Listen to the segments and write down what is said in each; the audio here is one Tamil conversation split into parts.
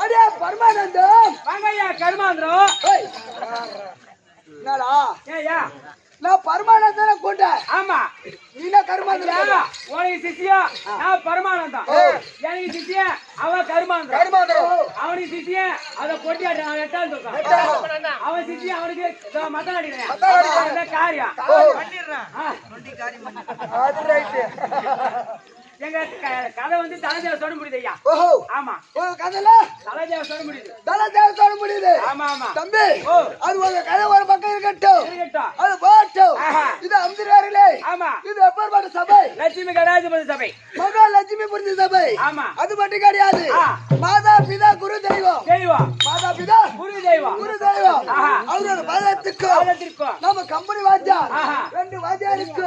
அடே பரமானந்தம் வாங்கய்யா கருமாந்திரம். என்னடா ஏய்யா நான் பரமானந்தனை கூட்டேன். ஆமா நீனா கருமாந்திரம். உனக்கு சிசியா நான் பரமானந்தம். எனக்கு சிசியா அவன் கருமாந்திரம். அவனுக்கு சிசியா அதை கொட்டி அவன் எட்டாம் தூக்கம். அவன் சிசியா அவனுக்கு மத்தம் அடிக்கிறேன் காரியம் பண்ணிடுறான். எங்க கதை வந்து தலைதேவ சொல்ல முடியுது ஐயா. ஆமா கதையில தலைதேவ சொல்ல முடியுது. தலைதேவ சொல்ல முடியுது. ஆமா ஆமா தம்பி அது உங்க கதை ஒரு பக்கம் இருக்கட்டும். அது போட்டும். இது அம்திராரிலே. ஆமா இது எப்பேற்பட்ட சபை? லட்சுமி கடாதிபதி சபை. மகா லட்சுமி புரிஞ்ச சபை. ஆமா அது மட்டும் கிடையாது. மாதா பிதா குரு தெய்வம். மாதா பிதா குரு தெய்வம். அவரோட பாதத்துக்கு நம்ம கம்பெனி வாத்தியார் ரெண்டு வாத்தியாருக்கு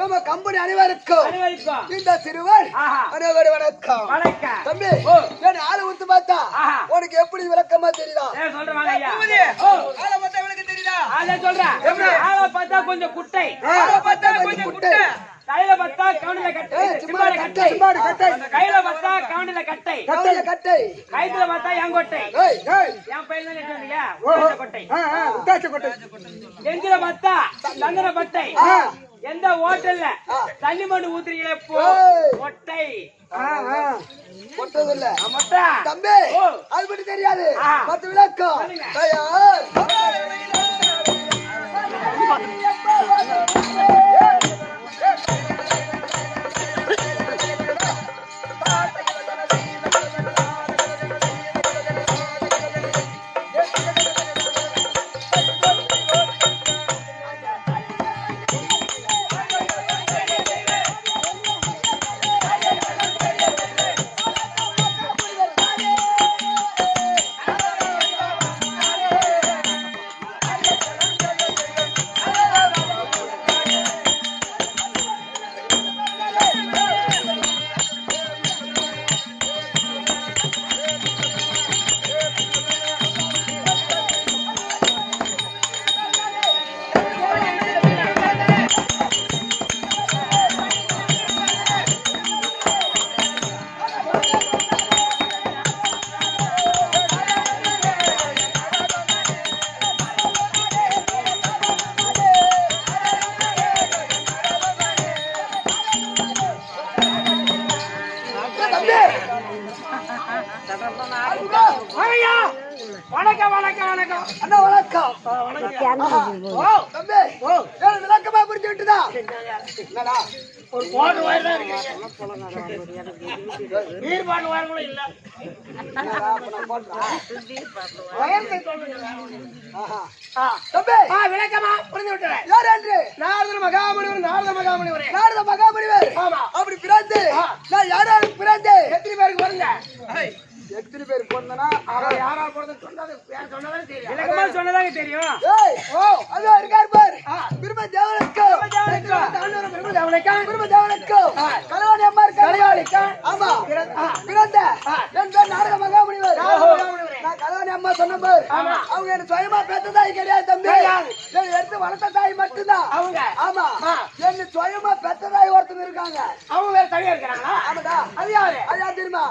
நம்ம கம்பெனி அனைவருக்கும் இந்த சிறுவர் அனைவரும் வணக்கம். வணக்கம் தம்பி நான் ஆளு ஊத்து பார்த்தா உனக்கு எப்படி விளக்கமா தெரியுதா? சொல்றேன் ஐயா. ஆளை பார்த்தா விளக்க தெரியுதா? அதை சொல்றேன். ஆளை பார்த்தா கொஞ்சம் குட்டை. கையில பார்த்தா கவுண்டில கட்டை. சிம்மாடு கட்டை. கையில பார்த்தா கவுண்டில கட்டை. கைத்துல பார்த்தா எங்கொட்டை. என் பையன் தான் நிட்டு வந்தீங்க. கொட்டை. நெஞ்சில பார்த்தா சந்தன பட்டை. எந்த ஹோட்டல்ல தண்ணி மண்ணு ஊத்துறீங்களே போ மொட்டை. மொட்டதில்ல மொட்டை தம்பி அது பத்தி தெரியாது. பத்து விளக்கம் வணக்கம் வணக்கம் வணக்கம் அண்ணா வணக்கம். தம்பி விளக்கமா புரிஞ்சு விட்டுதா? என்னடா ஒரு போட்டு வயதா இருக்கு. நீர் பாட்டு வரங்களும் இல்ல. தம்பி விளக்கமா புரிஞ்சு விட்டுறேன். யார் என்று? நாரத மகாமுனிவர். ஆமா அப்படி பிறந்து நான் யாராரு பிறந்து எத்தனை பேருக்கு வருங்க? எத்தனை பேர் பொண்ணனா யாரா போறது சொன்னதானே தெரியும். விளக்கமா சொன்னதாங்க தெரியும். அதோ இருக்கார் பார். பிரம்ம தேவனுக்கு கலவாணி அம்மா இருக்காங்க. ஆமா பிறந்த என் பேர் நாரத மகாமுனிவர். நான் கலவாணி அம்மா சொன்ன பார். அவங்க என்ன சுயமா பெத்த தாய் கிடையாது தம்பி. எடுத்து வளர்த்த தாய் மட்டும்தான் அவங்க. ஆமா என்ன சுயமா பெத்த தாய் ஒருத்தங்க இருக்காங்க. அவங்க வேற தனியா இருக்கிறாங்களா? ஆமாடா. அது யாரு? அது யார் தெரியுமா?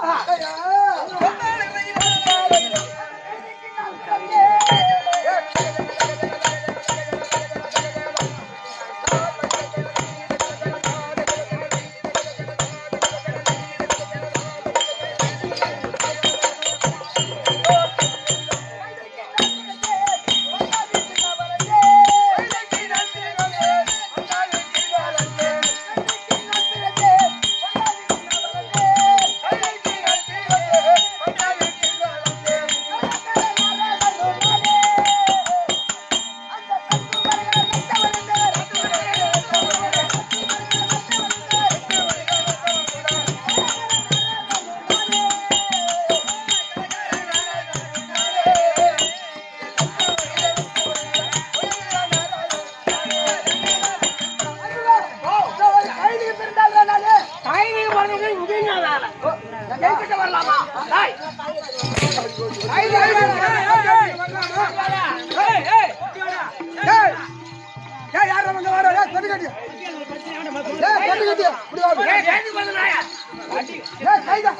ஏய் கைதா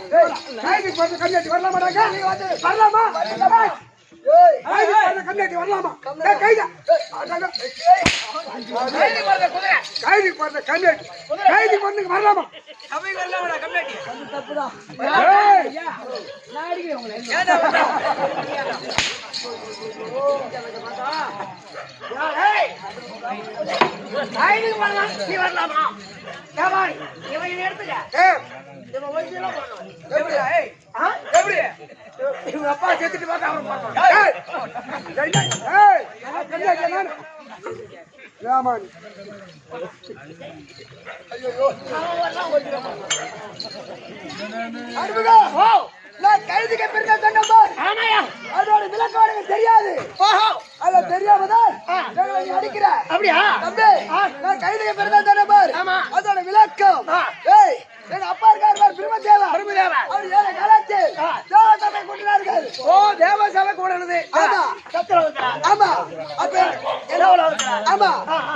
கைதி போற கண்ணாடி வரலாமாடா நீ வந்து வரலாமா ஏய் கைதி போற கண்ணாடி வரலாமா ஏய் கைதா கைதி போற குதிரை கைதி போற கண்ணாடி கைதி போறதுக்கு வரலாமா சபை வரலாமாடா கம்ப்ளைண்ட் அது தப்புடா ஏய் நான் அடிக்கிறேன் உங்களை ஏடா ஏய் கைதி வரலாம் நீ வரலாமா ஏய் இவன் எடுத்துக்க ஏய் இவன் ஒரிஜினலா பண்ணனும் எப்படி ஏய் எப்படி இவங்க அப்பா செத்துட்டு பார்த்தா அவன் பண்ணனும் ஏய் ஏய் கண்ணாடி நான் ராமன் ஐயோ அருமையா ஓ நான் கைதிக்கு பிறந்த தண்டபார் ஆமாயா அதோட விளக்கம் எனக்கு தெரியாது ஓஹோ அத தெரியாமதான் எங்களை நீ அடிக்கிற அப்படியா தம்பி நான் கைதிக்கு பிறந்த தண்டபார் ஆமா அதோட விளக்கம் ஏய் எங்க அப்பா இருக்காரு பிரம்மதேவா அவர் ஏழை காலத்து தேவசபை கூட்டினார்கள் ஓ தேவசபை கூடனது ஆமா சத்திர வந்தா ஆமா அப்ப எவ்வளவு வந்தா ஆமா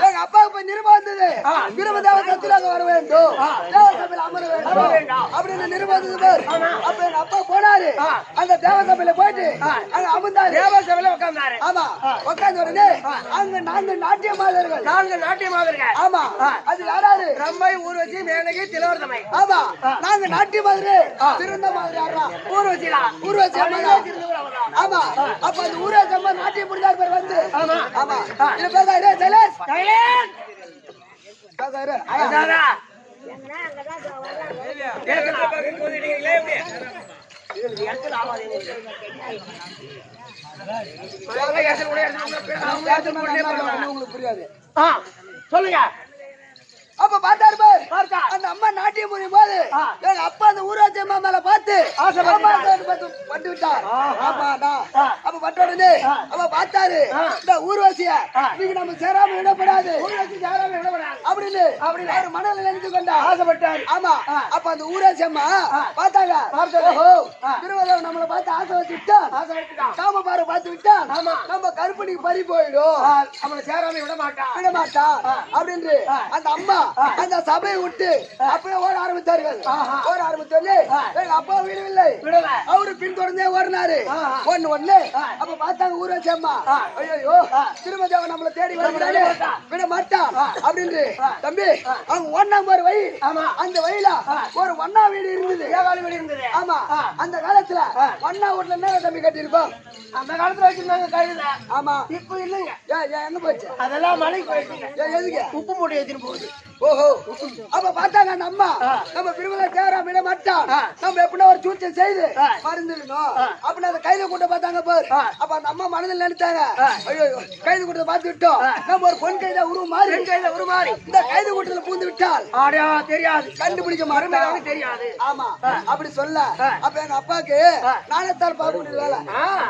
எங்க அப்பாவுக்கு போய் நிருபம் வந்தது பிரம்மதேவ சத்திராக வர வேண்டும் தேவசபையில் அமர வேண்டும் அப்படின்னு நிருபம் வந்தது பார் அப்ப எங்க அப்பா போனாரு அந்த தேவசபையில போயிட்டு அங்க அமர்ந்தாரு தேவசபையில உட்கார்ந்தாரு ஆமா உட்கார்ந்த உடனே அங்க 4 நாட்டிய மாதர்கள் 4 நாட்டிய மாதர்கள் ஆமா அது யாராரு ரம்பை ஊர்வசி மேனகை திலவர்தமை ஆமா நாங்க நாட்டிய மாதிரி திருந்த மாதிரி யாரா ஊர்வசிடா ஊர்வசி ஆமா அப்ப அந்த ஊர்வசி அம்மா நாட்டிய முடிஞ்சார் பேர் வந்து ஆமா ஆமா இது பேசா இதே சைலன்ஸ் சைலன்ஸ் பேசா இரு அதாடா ஏற்கனவே பக்கம் போதிட்டீங்களே எப்படி இது இடத்துல ஆவாதீங்க உங்களுக்கு புரியாது சொல்லுங்க அப்ப பார்த்தாரு பாரு அந்த அம்மா நாட்டியம் புரியும் போது எங்க அப்பா அந்த ஊராட்சி அம்மா மேல பார்த்து பட்டு விட்டார் அப்ப பட்ட உடனே அப்ப பார்த்தாரு இந்த ஊர்வாசிய நீங்க நம்ம சேராம விடப்படாது அப்படின்னு அவர் மனதில் நினைத்து கொண்டா ஆசைப்பட்டார் ஆமா அப்ப அந்த ஊராட்சி அம்மா பார்த்தாங்க திருவள்ளுவர் நம்மளை பார்த்து ஆசை வச்சுட்டான் காம பாரு பார்த்து விட்டான் நம்ம கருப்பணிக்கு பறி போயிடும் நம்மளை சேராம விட மாட்டான் அப்படின்னு அந்த அம்மா அந்த சபையை விட்டு அப்படியே ஓட ஆரம்பித்தார்கள் ஓட ஆரம்பித்தோடனே எங்க அப்பா விடவில்லை அவரு பின்தொடர்ந்தே ஓடினாரு ஒண்ணு அப்ப பார்த்தாங்க ஊராட்சி அம்மா ஐயோ திருமதேவன் நம்மளை தேடி வருகிறாரு விட மாட்டான் அப்படின்னு தம்பி அவங்க ஒண்ணாம் பாரு வழி அந்த வழியில ஒரு ஒண்ணா வீடு இருந்தது ஆமா அந்த காலத்துல ஒண்ணா வீட்டுல என்ன தம்பி கட்டி இருப்போம் அந்த காலத்துல வச்சிருந்தாங்க கழுத ஆமா இப்ப இல்லைங்க எங்க போச்சு அதெல்லாம் மலைக்கு போயிடுங்க எதுக்கு உப்பு மூட்டை ஏத்திட்டு போகுது ஓஹோ அப்ப பார்த்தாங்க அந்த அம்மா நம்ம பிரிவுல தேவரா விட மாட்டான் நம்ம எப்படின்னா ஒரு சூழ்ச்சி செய்து மறந்துடணும் அப்படின்னு அந்த கைது கூட்ட பார்த்தாங்க பாரு அப்ப அந்த அம்மா மனதில் நினைத்தாங்க ஐயோ கைது கூட்டத்தை பார்த்து விட்டோம் நம்ம ஒரு பொன் கைதா உருமாறி இந்த கைது கூட்டத்துல பூந்து விட்டால் தெரியாது கண்டுபிடிக்க மாட்டோம் தெரியாது ஆமா அப்படி சொல்ல அப்ப எங்க அப்பாக்கு நாணத்தால் பார்க்க முடியல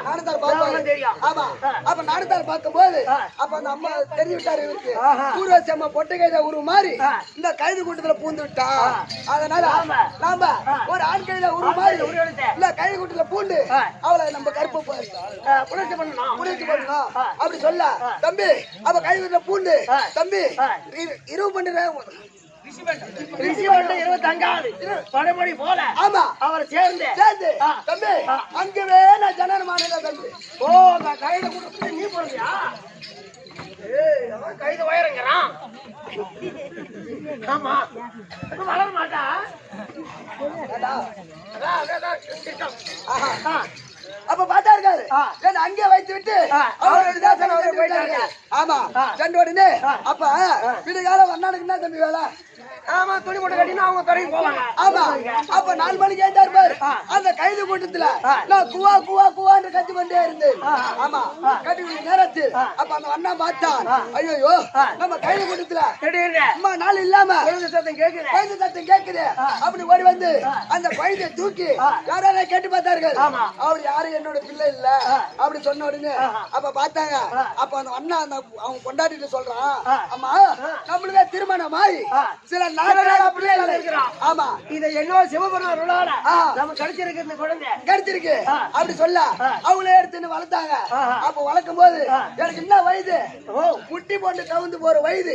நாணத்தால் பார்க்க தெரியும் ஆமா அப்ப நாணத்தால் பார்க்கும் போது அப்ப அந்த அம்மா தெரிஞ்சு விட்டாரு இவருக்கு ஊர்வசி அம்மா பொட்டை கைதா உருமாறி இந்த கைது கூட்டத்துல பூந்து விட்டா அதனால நாம ஒரு ஆண் கையில உருமாறி இல்ல கைது கூட்டத்துல பூண்டு அவளை நம்ம கருப்பு புரட்சி பண்ணணும் அப்படி சொல்ல தம்பி அவ கைது கூட்டத்துல பூண்டு தம்பி இரவு பண்ற படமொழி போல ஆமா அவரை சேர்ந்து தம்பி அங்கவே நான் ஜனனமான தம்பி ஓ நான் கைது கூட்டத்துல நீ போறியா கைது உயரங்கிறான் ஆமா வளர மாட்டா அப்ப பார்த்தா இருக்காரு அங்கே வைத்து விட்டு அவரோட போயிட்டாங்க ஆமா சென்ற உடனே அப்ப விடுகாலம் வண்ணானுக்கு என்ன தம்பி வேலை ஆமா துணி மூட்டை கட்டினா அவங்க கடைக்கு போவாங்க ஆமா அப்ப 4 மணிக்கு ஏந்தா இருப்பாரு அந்த கைது கூட்டத்துல நான் குவா குவா குவான்னு கத்தி கொண்டே இருந்தேன் ஆமா கட்டி நேரத்தில் அப்ப அந்த அண்ணா பார்த்தான் ஐயோ நம்ம கைது கூட்டத்துல அம்மா நாள் இல்லாம சத்தம் கேக்குது அப்படி ஓடி வந்து அந்த குழந்தைய தூக்கி யாராவது கேட்டு பார்த்தார்கள் அவர் யாரும் என்னோட பிள்ளை இல்ல அப்படி சொன்ன உடனே அப்ப பார்த்தாங்க அப்ப அந்த அண்ணா அந்த அவங்க கொண்டாடிட்டு சொல்றான் அம்மா நம்மளுக்கு திருமணம் ஆகி சில நாட்களாக பிள்ளைகள் இருக்கிறான். ஆமா, இதை என்னோ சிவபெருமான் அருளால ஆ. நம்ம கிடைச்சிருக்கு இந்த குழந்தை. கிடைச்சிருக்கு அப்படி சொல்ல அவங்களே எடுத்துன்னு வளர்த்தாங்க. அப்ப வளர்க்கும் போது எனக்கு என்ன வயது, முட்டி போட்டு கவுந்து போற வயது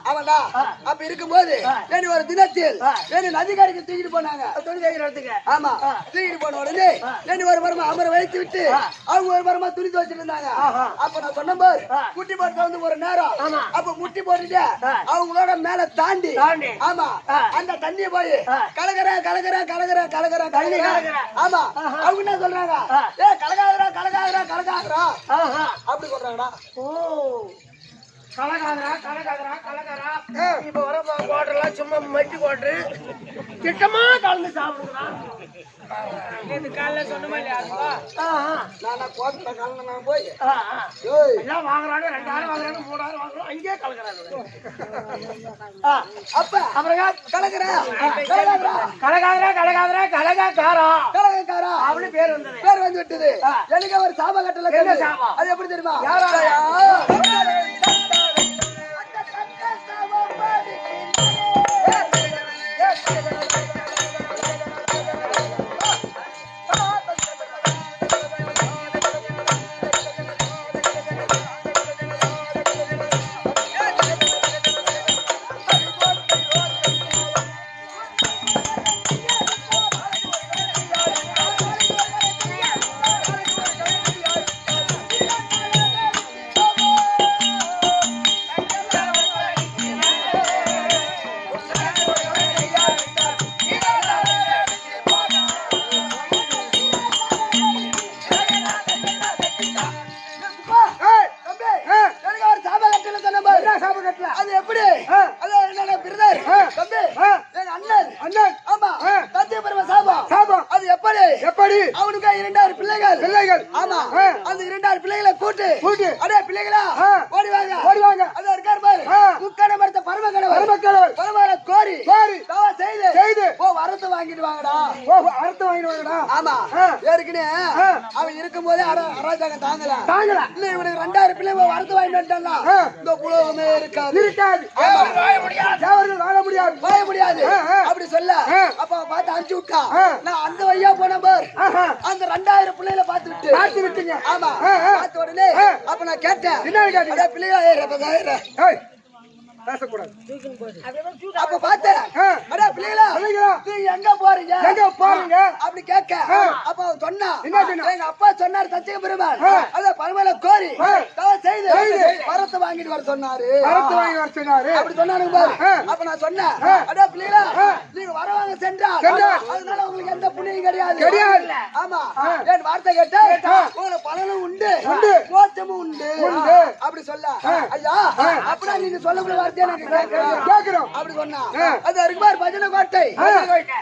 அவன்டா. அப்ப இருக்கும்போது என்னை ஒரு தினத்தில் என்னை நதிக்கரைக்கு தூக்கிட்டு போனாங்க. துணி தைக்கிறதுக்கு. ஆமா, தூக்கிட்டு போன உடனே என்னை ஒரு மரமா அமர வைத்து விட்டு அவங்க ஒரு மரமா துணி துவைச்சிட்டு இருந்தாங்க. அப்ப நான் சொன்ன போது முட்டி போட்டு கவுந்து போற நேரம். அப்ப முட்டி போட்டுட்டு அவங்களோட மேல தாண்டி ஆமா அந்த தண்ணிய போய் கலகர கலகர கலகர கலகர கலகர. ஆமா, அவங்க என்ன சொல்றாங்க, ஏ கலகாதரா கலகாதரா கலகாதரா அப்படி சொல்றாங்கடா. ஓ, கலகாதரா கலகாதரா கலகாரா. இப்ப வர கோட்டெல்லாம் சும்மா மட்டி கோட்டு திட்டமா கலந்து சாப்பிடுறான். இது காலைல சொன்ன மாதிரி நான் கோட்டை கலந்து நான் போய் எல்லாம் வாங்குறாங்க. 2000 வாங்குறாங்க, 3000 வாங்குறோம், அங்கேயே கலக்குறாங்க. அப்ப அப்புறம் கலகரா கலகாதரா கலகாதரா கலகாக்காரா கலகக்காரா அவனு பேர் வந்தது. பேர் வந்து விட்டது. எனக்கு ஒரு சாப கட்டல. என்ன சாபம்? அது எப்படி தெரியுமா? அது எப்படி? அது என்னோட பிரதர் தம்பி, எங்க அண்ணன் அண்ணன். ஆமா, சத்திய பெருமை சாபம் சாபம். அது எப்படி எப்படி? அவனுக்கு 2000 பிள்ளைகள் பிள்ளைகள். ஆமா, அந்த 2000 பிள்ளைகளை கூட்டு கூட்டு அடே பிள்ளைகளா ஓடி வாங்க ஓடி வாங்க. அது இருக்கார் பாரு, முக்கன மரத்த பரம கடவுள் பரம கடவுள் பரமர கோரி கோரி தவ செய்து செய்து ஓ வரத்து வாங்கிட்டு வாங்கடா. ஓ வரத்து வாங்கிட்டு வாங்கடா. ஆமா, ஏற்கனவே அவன் இருக்கும்போதே அராஜகம் தாங்கல தாங்கல. இல்ல இவனுக்கு 2000 பிள்ளைங்க வரத்து வாங்கிட்டு வந்துட்டானா இந்த புலவமே இருக்காது இருக்காது. வாழ முடியாது, தேவர்கள் வாழ முடியாது வாழ முடியாது அப்படி சொல்ல. அப்ப பார்த்து அனுப்பிச்சு விட்டா. நான் அந்த வழியா போன பார், அந்த 2000 பிள்ளைகளை பார்த்து விட்டு பார்த்து விட்டுங்க. ஆமா, பார்த்த உடனே அப்ப நான் கேட்டேன், என்ன கேட்டீங்க? பிள்ளைகளா பேசக்கூடாது. அப்ப பார்த்தேன், அடே பிள்ளைகளா நீங்க எங்க போறீங்க எங்க போறீங்க அப்படி கேட்க. அப்ப அவன் சொன்னா, எங்க அப்பா சொன்னார் சத்திய பெருமாள் அத பரமல கோரி தவ செய்து வரத்து வாங்கிட்டு வர சொன்னாரு வரத்து வாங்கி வர சொன்னாரு அப்படி சொன்னானுங்க பாரு. அப்ப நான் சொன்னேன், அடே பிள்ளைகளா நீங்க வரவாங்க சென்றா அதனால உங்களுக்கு எந்த புண்ணியம் கிடையாது கிடையாது. ஆமா, என் வார்த்தை கேட்டா உங்களுக்கு பலனும் உண்டு உண்டு மோட்சமும் உண்டு உண்டு அப்படி சொல்ல. ஐயா அப்படின்னா நீங்க சொல்லக்கூடிய வார்த்தை கேக்குறோம் அப்படி சொன்னா. அது அருகுமார் பஜனை கோட்டை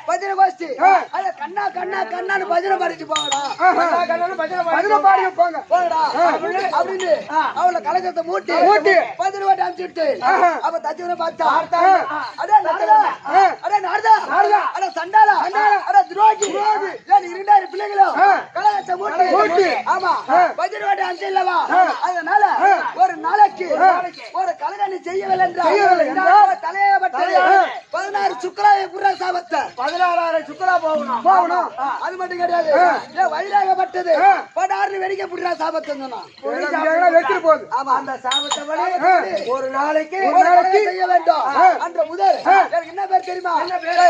பஜனை கோஷ்டி அத கண்ணா கண்ணா கண்ணான்னு பஜனை பாடிட்டு போங்கடா. பஜனை பாடி போங்க போங்கடா அப்படின்னு அவளை கலக்கத்தை மூட்டி மூட்டி பஜனை கோட்டை அனுப்பிச்சுட்டு அப்ப தச்சுவனை பார்த்தா, அடே நாரதா அடே நாரதா அட சண்டாளா அட துரோகி ஏன் 2000 பிள்ளைகளும் கலக்கத்தை மூட்டி மூட்டி ஆமா பஜனை கோட்டை அனுப்பிச்சில்லவா. அதனால ஒரு நாளைக்கு ஒரு கலகணி செய்யவில்லை என்றால் தலையப்பட்ட 16 சுக்கராவை புற சாபத்தை 16,000 சுக்கரா போகணும் போகணும். அது மட்டும் கிடையாது, வயிறாகப்பட்டது 16 வெடிக்க புடுறா சாபத்தை வச்சிட்டு போகுது. ஆமா, அந்த சாபத்தை ஒரு நாளைக்கு செய்ய வேண்டும். அன்ற முதல் எனக்கு என்ன பேர் தெரியுமா? என்ன பேர்?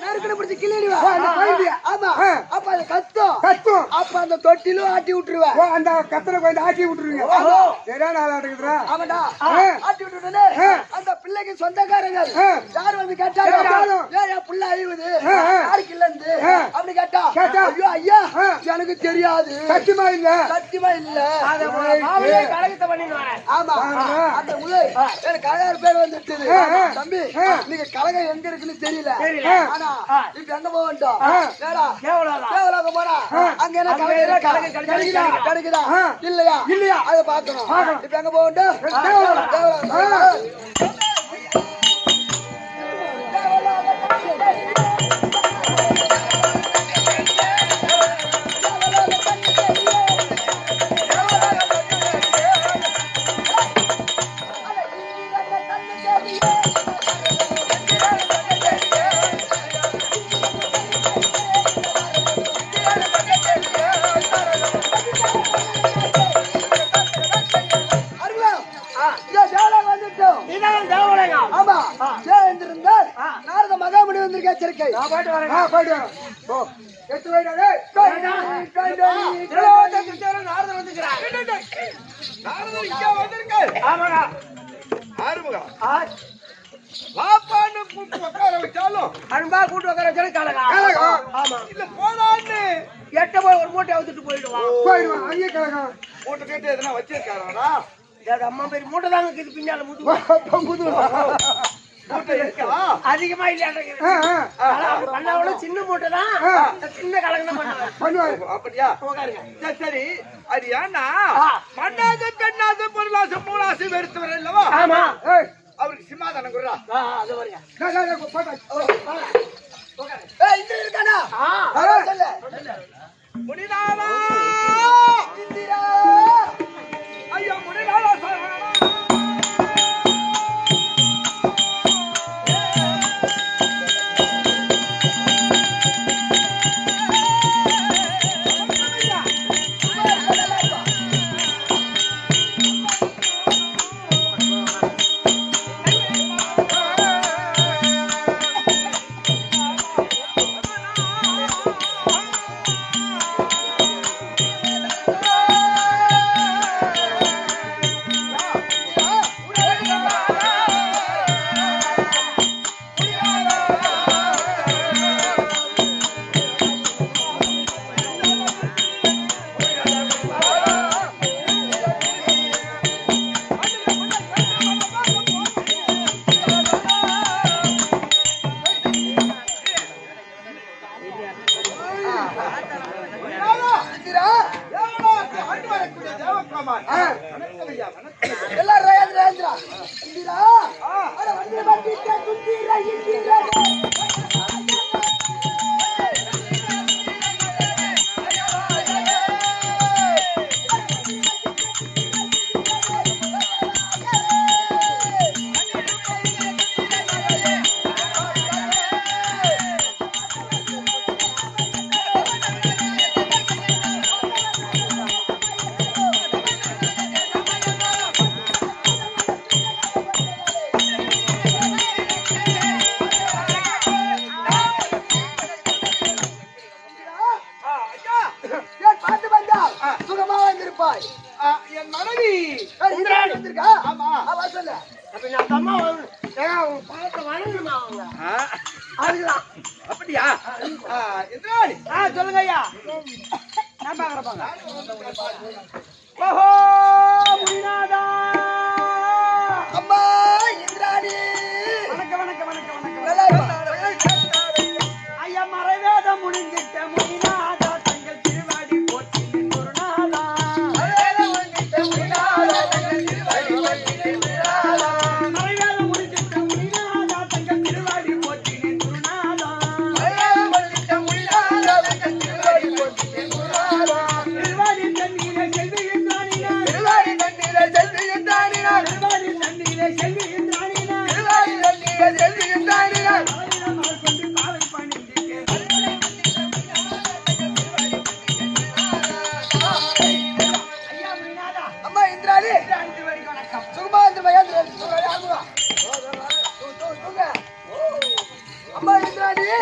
நறுக்குன்னு பிடிச்சி கிள்ளிடுவேன் ஆமா அப்ப அது கத்தும் அப்ப அந்த தொட்டிலும் ஆட்டி விட்டுருவேன் அந்த கத்தனை கொஞ்சம் ஆட்டி விட்டுருவீங்க சரியான ஆளா இருக்குதுடா ஆமாடா ஆட்டி விட்டுட்டே அந்த பிள்ளைக்கு சொந்தக்காரங்க யார் வந்து கேட்டாங்க ஏன் என் பிள்ளை அழிவுது யாருக்கு இல்லந்து அப்படி கேட்டா ஐயோ ஐயா எனக்கு தெரியாது சத்தியமா இல்ல கலகத்தை பண்ணிடுவாங்க ஆமா அந்த முதல் எனக்கு 1000 பேர் வந்துட்டு தம்பி நீங்க கலகம் எங்க இருக்குன்னு தெரியல ஆனா இப்ப எங்க போக வேண்டாம் தேவலாக போனா அங்க என்ன கலகம் கிடைக்குதா இல்லையா அதை பாக்கணும் இப்ப எங்க போக வேண்டாம் நாரத மகாமுனி வந்திருக்கா எச்சரிக்கை அன்பா கூட்டு உட்கார வச்சாலும் கலகம் இல்ல போனான்னு எட்ட போய் ஒரு மூட்டை அவுத்துட்டு போயிடுவான் அங்கே கலகம் மூட்டை கேட்டு எதுனா வச்சிருக்காரா அம்மா பேர் மூட்டை தாங்க இது பின்னால முது அதிகமா இல்ல சின்ன மூட்டை தான் சின்ன கலகம் பண்ணுவாங்க அப்படியா சரி அது ஏன்னா மண்ணாத பெண்ணாத பொருளாசம் மூலாசம் வெறுத்தவர் இல்லவா ஆமா அவருக்கு சிம்மாதானம் குடுறா அது வரையா இருக்கானா முடினாலா ஐயா முடினாலா என் மனைவி வந்திருக்கா ஆமா சொல்லு அம்மா பார்த்த வணங்கணுமா அவங்க அதுதான் அப்படியா எதிராளி சொல்லுங்க ஐயா நான் பாக்குறப்பாங்க ஓஹோ முன்னாடா அம்மா இந்திராணி வணக்கம் வணக்கம் வணக்கம் வணக்கம் ஐயா மறைவேதம் முடிஞ்சிட்ட முனிநாதா தங்கள் திருவாடி போற்றி குருநாதா மறைவேதம் முடிஞ்சிட்ட முனிநாதா தங்கள் திருவாடி போற்றி குருநாதா திருவாடி தண்ணீரை செல்வி என்றானினா திருவாடி தண்ணீரை செல்வி என்றானினா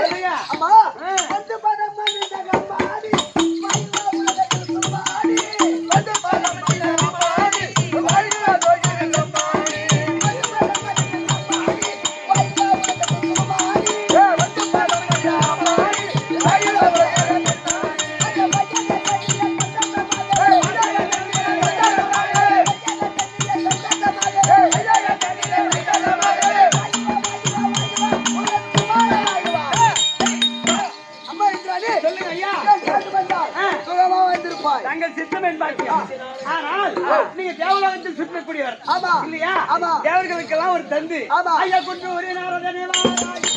சொல்லுங்க. அம்மா வந்து பதம் மனித கம்மாடி மயிலா உலகத்தில் சும்மாடி வந்து பதம் மனித கம்மாடி மயிலா உலகத்தில் சும்மாடி மயிலா உலகத்தில் சும்மாடி வந்து பதம் மனித கம்மாடி மயிலா உலகத்தில் சொல்லுங்க ஐயா. சுகமா வந்திருப்பாய். தங்கள் சித்தம் என்பாக்கியம். ஆனால் நீங்க தேவலோகத்தில் சுற்றக்கூடியவர் ஆமா. இல்லையா? ஆமா. தேவர்களுக்கெல்லாம் ஒரு தந்து. ஆமா. ஐயா குன்று ஒரே நாரதனே வாராய்.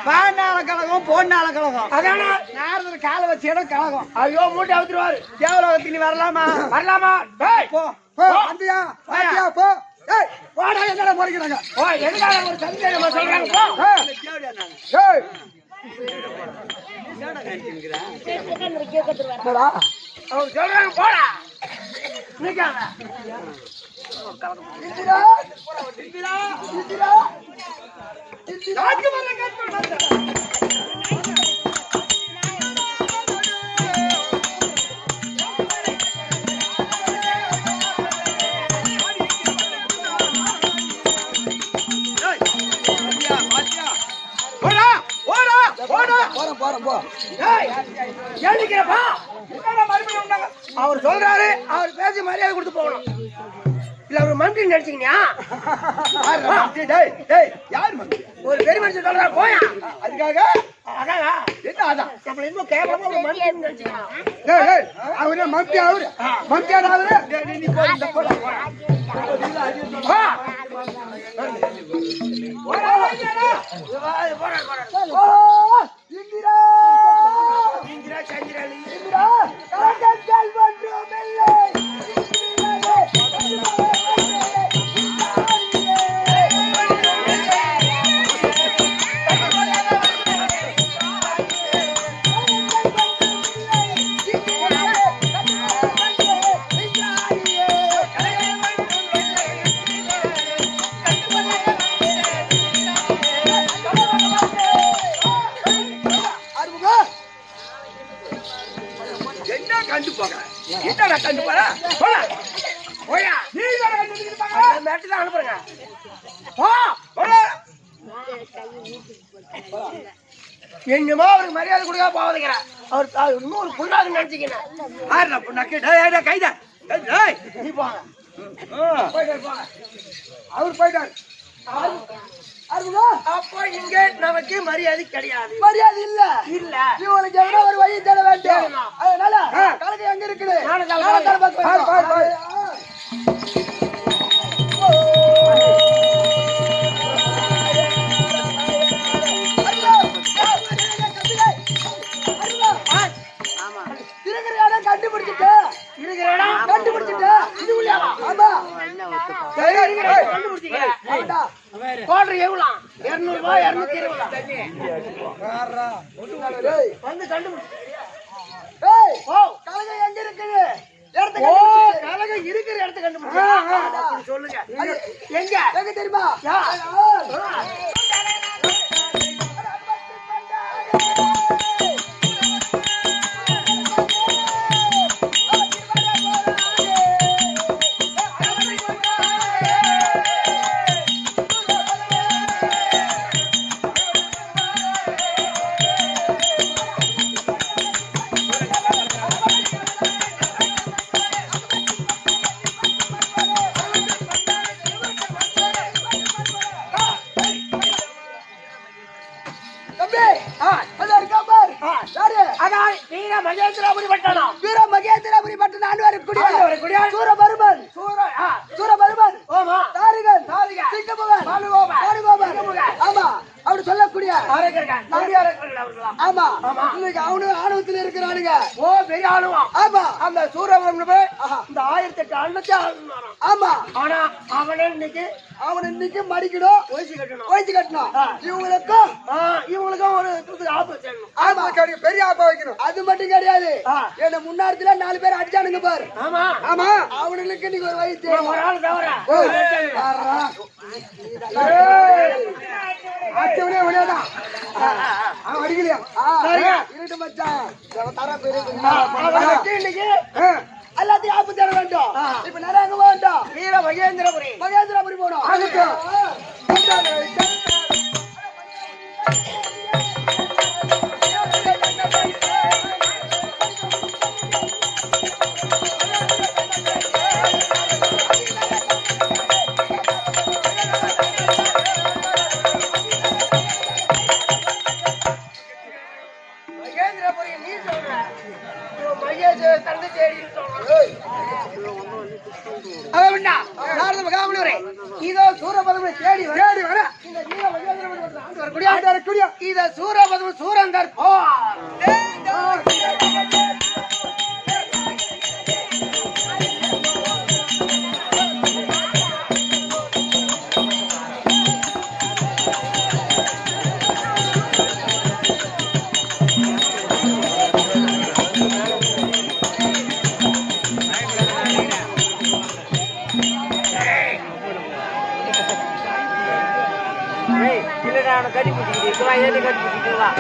பாண்டாள கழகம் போண்டாள கழகம் அதான நாரதர் கால வச்சு இடம் கழகம். ஐயோ மூட்டை அவுத்துருவாரு. தேவலோகத்தில் நீ வரலாமா? வரலாமா? போ போ வந்தியா பாத்தியா போ. ஏய் வாடா என்னடா போறீங்க? ஓ எதுக்காக ஒரு சந்தேகம் நம்ம சொல்றாங்க போ. ஏய் போடா. அவங்க சொல்றாங்க போடா. நிக்காத. இந்திரா இந்திரா இந்திரா ராஜ்ய வரல கேட்டு போடா போடா போடா போறோம் போறோம் போ. ஏய் ஏண்டிக்கிறப்பா என்னடா மறுபடியும் வந்தாங்க. அவர் சொல்றாரு அவர் பேசி மரியாதை கொடுத்து போகணும். இல்ல அவர் மந்திரி நினைச்சீங்கயா? டேய் டேய் யார் மந்திரி? ஒரு பெரிய மனுஷன் சொல்றாரு போயா. அதுக்காக அதாங்க என்ன அதான்? நம்மள இன்னும் கேவலமா ஒரு மந்திரி நினைச்சீங்க. ஏய் ஏய் அவரே மந்திரி அவரு மந்திரி அவரு. நீ போ இந்த போடா. வா ஓ இந்திரா இந்திரா சந்திரலி இந்திரா காதல் ஒன்றுமில்லை. என்ன கண்டு போற? என்னடா கண்டு போற? போடா. போயா நீ வேற கண்டுக்கிட்டு பாக்க. மேட்டு தான் அனுப்புறேங்க. போ போடா. என்னமோ அவருக்கு மரியாதை கொடுக்க போவதுங்க. அவர் இன்னும் ஒரு புண்ணாக்கு நினைச்சிக்கிறேன். ஆறா புண்ணாக்கு. டேய் டேய் கைதா. டேய் நீ போங்க போயிட்டாரு போங்க. அவர் போயிட்டாரு. அருணா அப்போ இங்க நமக்கு மரியாதை கிடையாது. மரியாதை இல்ல இல்ல இவனுக்கு எவனோ ஒரு வழி தேட வேண்டும். தேடணும். அதனால கலக்கு எங்க இருக்குது? நானும் கலக்கு. நானும் கலக்கு பாரு, பாரு, பாரு. இருக்கிற இடம் கண்டுபிடிச்சிட்டு இருக்கிற இடம் கண்டுபிடிச்சிட்டு இது உள்ளவா? ஆமா இருக்கிற இடம் கண்டுபிடிச்சீங்க. ஆமாடா. கோட்டர் எவ்வளோ? 200 ரூபாய் 220 தண்ணி ஏய் வந்து கண்டுபிடிச்சு. ஏய் ஓ கலக்கு எங்க இருக்குது? இடத்தை ஓ கண்டுபிடிச்சிட்டு. கலகம் இருக்கிற இடத்த கண்டுபிடிச்சு சொல்லுங்க. எங்க எங்க தெரியுமா? யா. தம்பி அத இருக்கா பாரு. யாரு? அதான் வீர மகேந்திரபுரி பட்டணம். வீர மகேந்திரபுரி பட்டணம் ஆண்டவருக்குடிய ஆண்டவருக்குடிய சூரபருமன் சூரபருமன் ஓமா தாரிகன் தாரிகன் சிங்கமுகன் பானுகோபன் பானுகோபன் சிங்கமுகன். ஆமா அப்படி சொல்லக்கூடிய அரக்கர்கள் பெரிய அரக்கர்கள் அவர்களாம். ஆமா இன்னைக்கு அவனு ஆணவத்துல இருக்கிறானுங்க. ஓ பெரிய ஆளுவான். ஆமா அந்த சூரபத்மன் போய் இந்த 1008 அண்ணத்தை ஆளுனாராம். ஆமா ஆனா அவனே இன்னைக்கு அவன் இன்னைக்கு மடிக்கணும் ஓய்ச்சி கட்டணும். ஓய்ச்சி கட்டணும். இவங்களுக்கும் இவங்களுக்கும் ஒரு ஆப்பு செய்யணும். ஆமா பெரிய ஆப்பா வைக்கணும். அது மட்டும் கிடையாது. என்ன முன்னாடில 4 பேர் அடிச்சானுங்க பாரு. ஆமா ஆமா அவனுக்கு நீங்க ஒரு வயிற்று ஒரு ஆள் தவிர அச்சவனே விளையாதான் அவன் அடிக்கலையா? இருட்டு மச்சான் தர பேரு இன்னைக்கு எல்லாத்தையும் ஆப்பு தர வேண்டும். இப்ப நிறைய வேண்டும். வீர மகேந்திரபுரி மகேந்திரபுரி போனோம். மகேந்திரபுரி நீ சொல்ற மகேஷ் தந்தை தேடி இதோ சூரபத்மனை தேடி வர இந்த வீர மகேந்திரபுரி வரக்கூடிய இத சூரபத்மன் சூரந்தர் கட்டி பிடிச்சிக்கிட்டு கட்டி பிடிச்சிக்கலாம்.